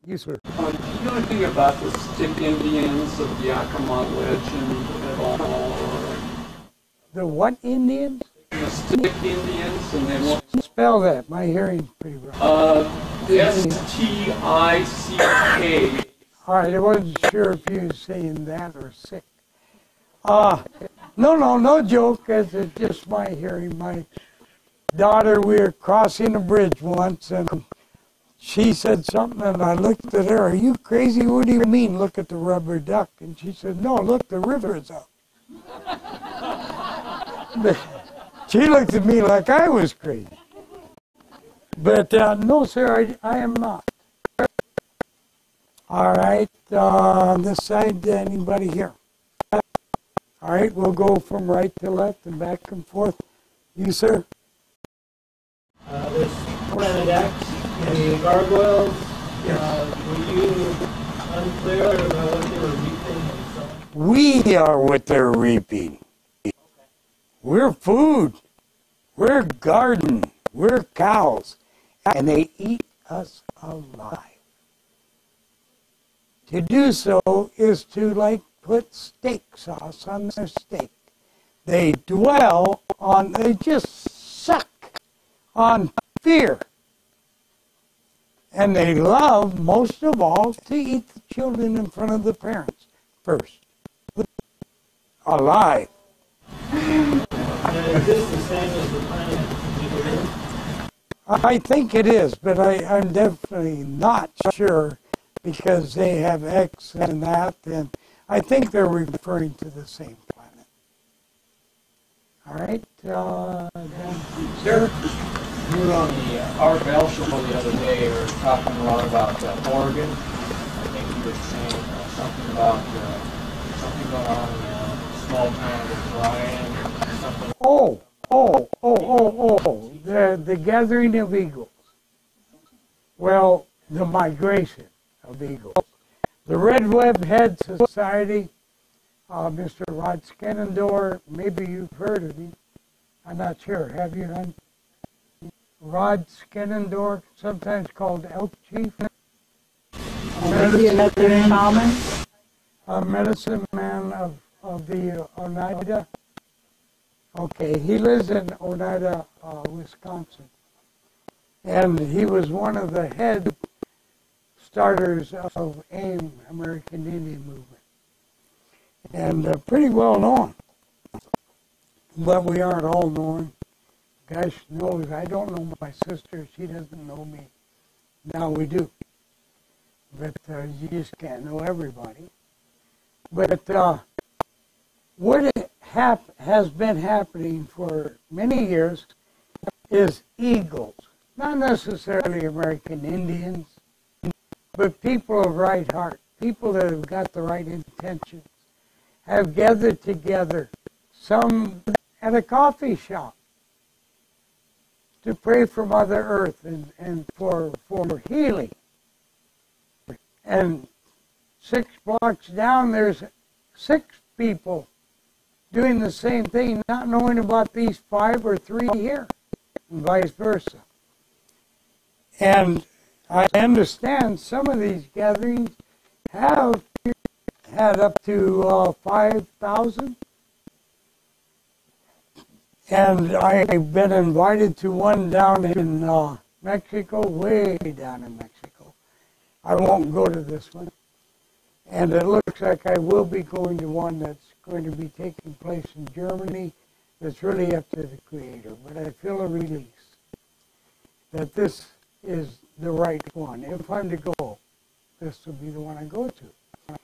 Yes, sir. Do you know anything about the Stick Indians of Yakima legend at all? Or The what Indians? the Stick Indians, and they want Spell that. My hearing's pretty rough. S-T-I-C-K. All right, I wasn't sure if you were saying that or sick. No joke. It's just my hearing. My daughter, we were crossing a bridge once, and she said something, and I looked at her. Are you crazy? What do you mean, look at the rubber duck? And she said, no, look, the river is up. She looked at me like I was crazy. But no, sir, I am not. All right, on this side, anybody here? All right, we'll go from right to left and back and forth. You, sir? There's Planet X, the gargoyles. Were you unclear about what they were reaping and sowing? We are what they're reaping. We're food. We're garden. We're cows. And they eat us alive. To do so is to, like, put steak sauce on their steak. They dwell on, they just suck on fear. And they love, most of all, to eat the children in front of the parents first. Alive. And is this the same as the planet Nibiru? I think it is, but I'm definitely not sure because they have X and that, and I think they're referring to the same planet. All right, Sir, you were on the Art Bell show the other day, or talking a lot about Oregon. I think you were saying something about something going on in a small town of Brian or something. the gathering of eagles. Well, the migration of eagles. The Red Web Head Society, Mr. Rod Skenendorf, maybe you've heard of him. I'm not sure. Have you, hon? Rod Skenendorf, sometimes called Elk Chief. Maybe another shaman? A medicine man of the Oneida. Okay, he lives in Oneida, Wisconsin. And he was one of the head starters of AIM, American Indian Movement. And pretty well known. But we aren't all known. Gosh knows, I don't know my sister. She doesn't know me. Now we do. But you just can't know everybody. But what has been happening for many years is eagles. Not necessarily American Indians, but people of right heart, people that have got the right intentions, have gathered together, some at a coffee shop, to pray for Mother Earth and for healing. And 6 blocks down, there's 6 people doing the same thing, not knowing about these 5 or 3 here, and vice versa. And I understand some of these gatherings have had up to 5,000. And I've been invited to one down in Mexico, way down in Mexico. I won't go to this one. And it looks like I will be going to one that's going to be taking place in Germany. That's really up to the Creator. But I feel a release that this is the right one. If I'm to go, this will be the one I go to.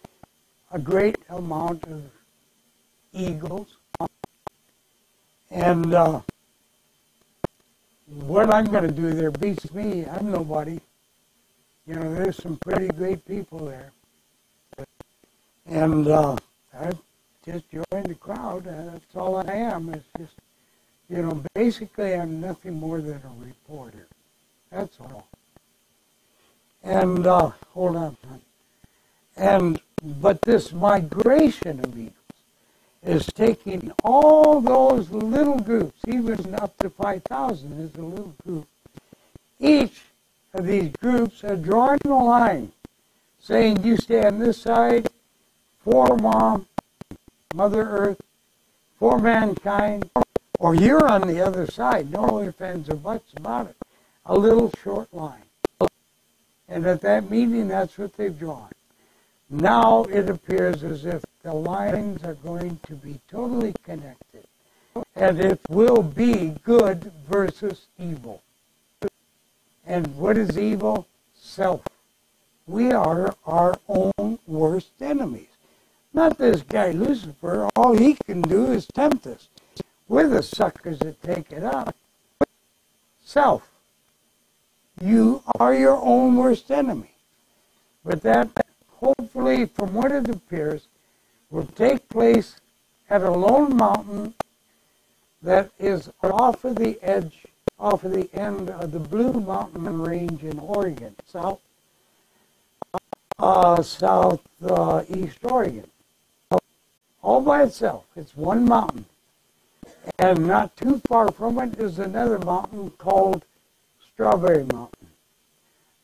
A great amount of eagles. And what I'm going to do there beats me. I'm nobody. You know, there's some pretty great people there. And I just joined the crowd. That's all I am. It's just, you know, basically I'm nothing more than a reporter. That's all. And, hold on. But this migration of eagles is taking all those little groups, even up to 5,000 is a little group. Each of these groups are drawing a line saying you stay on this side for Mom, Mother Earth, for mankind, or you're on the other side. No ifs, ands, or buts about it. A little short line. And at that meeting, that's what they've drawn. Now it appears as if the lines are going to be totally connected. And it will be good versus evil. And what is evil? Self. We are our own worst enemies. Not this guy Lucifer. All he can do is tempt us. We're the suckers that take it up. Self. You are your own worst enemy. But that, hopefully, from what it appears, will take place at a lone mountain that is off of the edge, off of the end of the Blue Mountain Range in Oregon, southeast Oregon. All by itself. It's one mountain. And not too far from it is another mountain called Strawberry Mountain.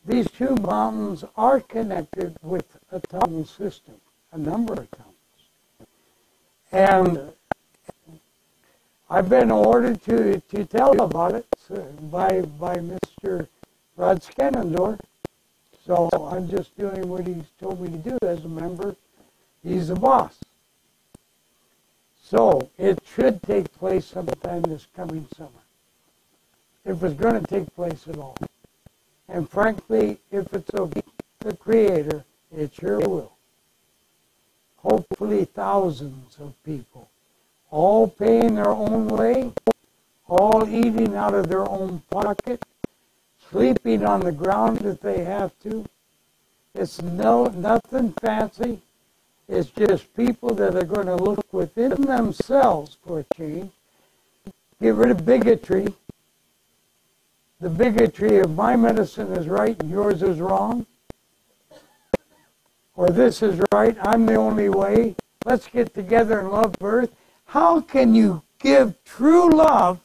These two mountains are connected with a tunnel system, a number of tunnels. And I've been ordered to tell about it by Mr. Rod Scannendor. So I'm just doing what he's told me to do as a member. He's the boss. So it should take place sometime this coming summer, if it's going to take place at all. And frankly, if it's of the Creator, it sure will. Hopefully thousands of people, all paying their own way, all eating out of their own pocket, sleeping on the ground if they have to. It's nothing fancy. It's just people that are going to look within themselves for a change. Get rid of bigotry. The bigotry of my medicine is right and yours is wrong. Or this is right, I'm the only way. Let's get together and love Earth. How can you give true love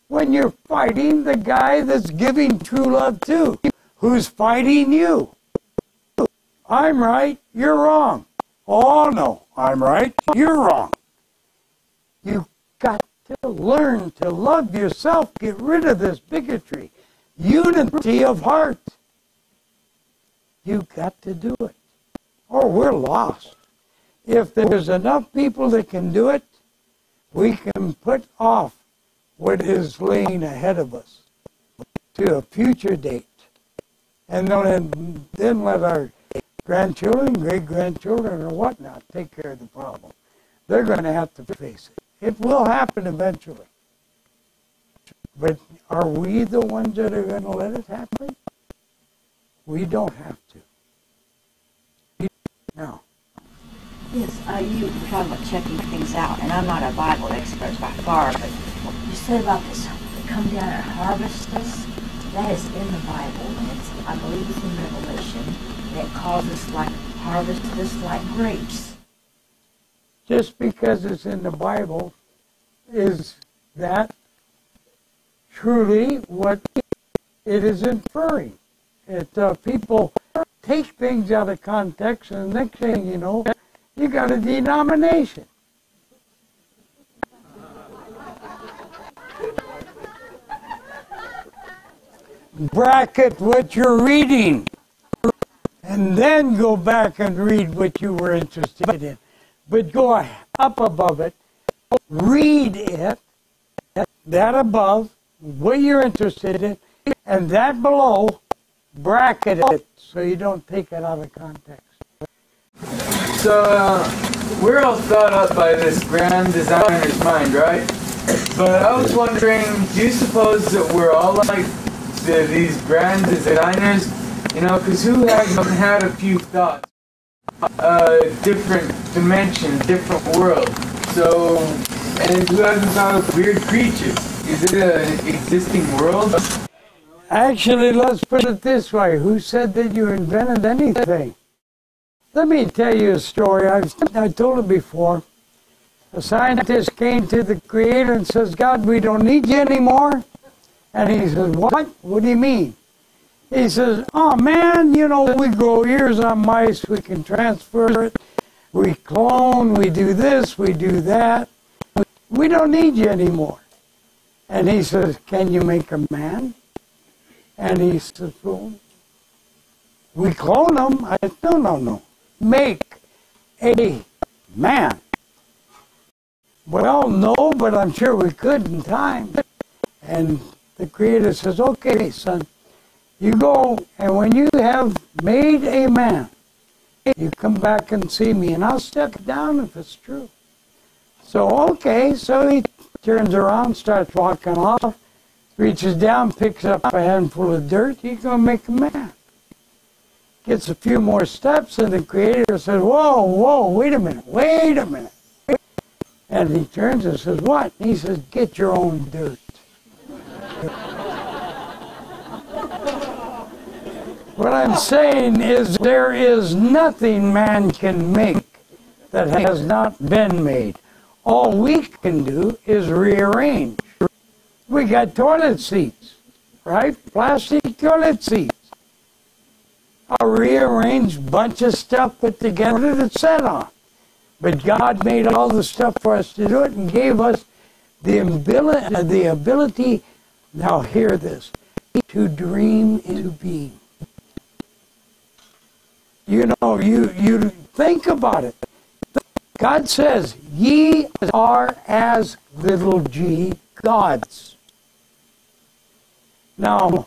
when you're fighting the guy that's giving true love to, who's fighting you? I'm right, you're wrong. Oh no, I'm right, you're wrong. You've got to learn to love yourself. Get rid of this bigotry. Unity of heart. You've got to do it, or we're lost. If there's enough people that can do it, we can put off what is laying ahead of us to a future date. And then let our grandchildren, great-grandchildren, or whatnot take care of the problem. They're going to have to face it. It will happen eventually. But are we the ones that are going to let it happen? We don't have to. No. Yes, you were talking about checking things out, and I'm not a Bible expert by far, but you said about this, come down and harvest us. That is in the Bible, and it's, I believe it's in Revelation, that calls us like, harvest us like grapes. Just because it's in the Bible, is that truly what it is inferring? People take things out of context, and the next thing you know, you got a denomination. Bracket what you're reading, and then go back and read what you were interested in. But go up above it, read it, that above, what you're interested in, and that below, bracket it so you don't take it out of context. So, we're all thought up by this grand designer's mind, right? But I was wondering, do you suppose that we're all like these grand designers? You know, because who hasn't had a few thoughts? Different dimension, different world. So, and who hasn't thought of weird creatures? Is it an existing world? Actually, let's put it this way. Who said that you invented anything? Let me tell you a story. I told it before. A scientist came to the Creator and says, God, we don't need you anymore. And he says, what? What do you mean? He says, oh man, you know, we grow ears on mice, we can transfer it, we clone, we do this, we do that. We don't need you anymore. And he says, can you make a man? And he says, well, we clone him. I said, no. Make a man. Well, no, but I'm sure we could in time. And the Creator says, okay, son, you go, and when you have made a man, you come back and see me, and I'll step down if it's true. So, okay, so he turns around, starts walking off, reaches down, picks up a handful of dirt, he's going to make a man. Gets a few more steps, and the Creator says, whoa, wait a minute. And he turns and says, what? And he says, get your own dirt. What I'm saying is there is nothing man can make that has not been made. All we can do is rearrange. We got toilet seats, right? Plastic toilet seats. A rearranged bunch of stuff put together to set on. But God made all the stuff for us to do it and gave us the ability, now hear this, to dream into being. You know, you think about it. God says, ye are as little g gods. Now,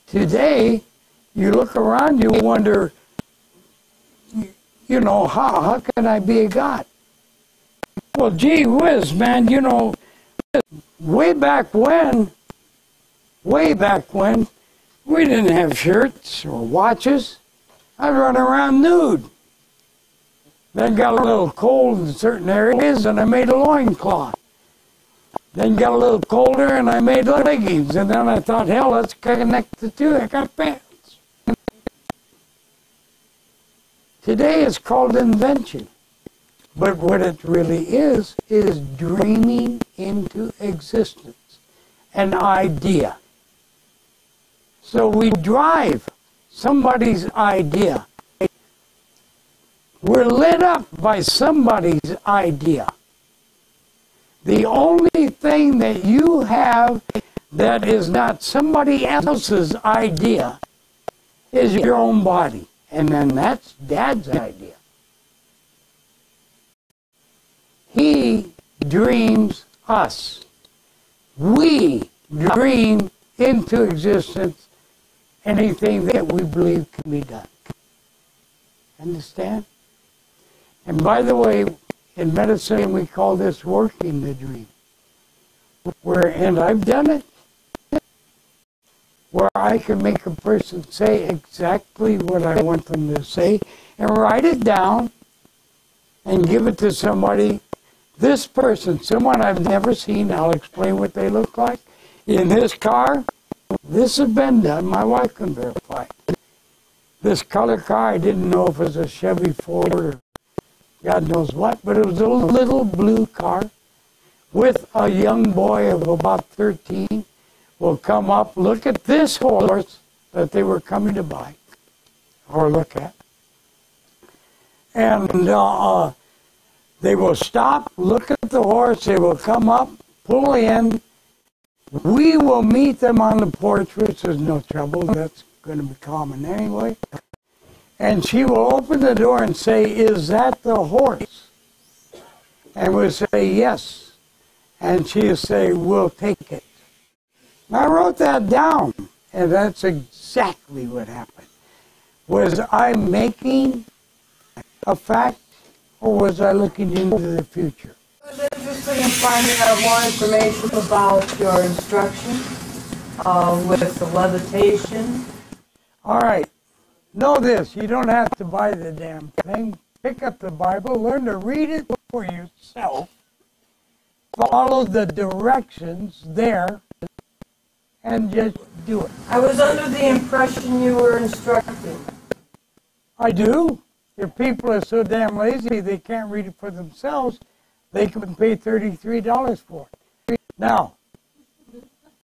today, you look around, you wonder, you know, how can I be a god? Well, gee whiz, man, you know, way back when, we didn't have shirts or watches. I'd run around nude. Then got a little cold in certain areas, and I made a loincloth. Then got a little colder, and I made leggings. And then I thought, hell, let's connect the two. I got pants. Today it's called invention. But what it really is dreaming into existence. An idea. So we drive somebody's idea. We're lit up by somebody's idea. The only thing that you have that is not somebody else's idea is your own body. And then that's Dad's idea. He dreams us. We dream into existence anything that we believe can be done. Understand? And by the way, in medicine we call this working the dream. And I've done it, where I can make a person say exactly what I want them to say and write it down and give it to somebody. This person, someone I've never seen, I'll explain what they look like. In this car, this has been done. My wife can verify it. This color car, I didn't know if it was a Chevy Ford or God knows what, but it was a little blue car with a young boy of about 13 will come up, look at this horse that they were coming to buy or look at. And they will stop, look at the horse, they will come up, pull in. We will meet them on the porch, which is no trouble. That's going to be common anyway. And she will open the door and say, is that the horse? And we'll say, yes. And she'll say, we'll take it. I wrote that down, and that's exactly what happened. Was I making a fact, or was I looking into the future? It was interesting in finding out more information about your instruction with the levitation. All right. Know this, you don't have to buy the damn thing. Pick up the Bible, learn to read it for yourself. Follow the directions there, and just do it. I was under the impression you were instructing. I do. If people are so damn lazy they can't read it for themselves, they can pay $33 for it. Now,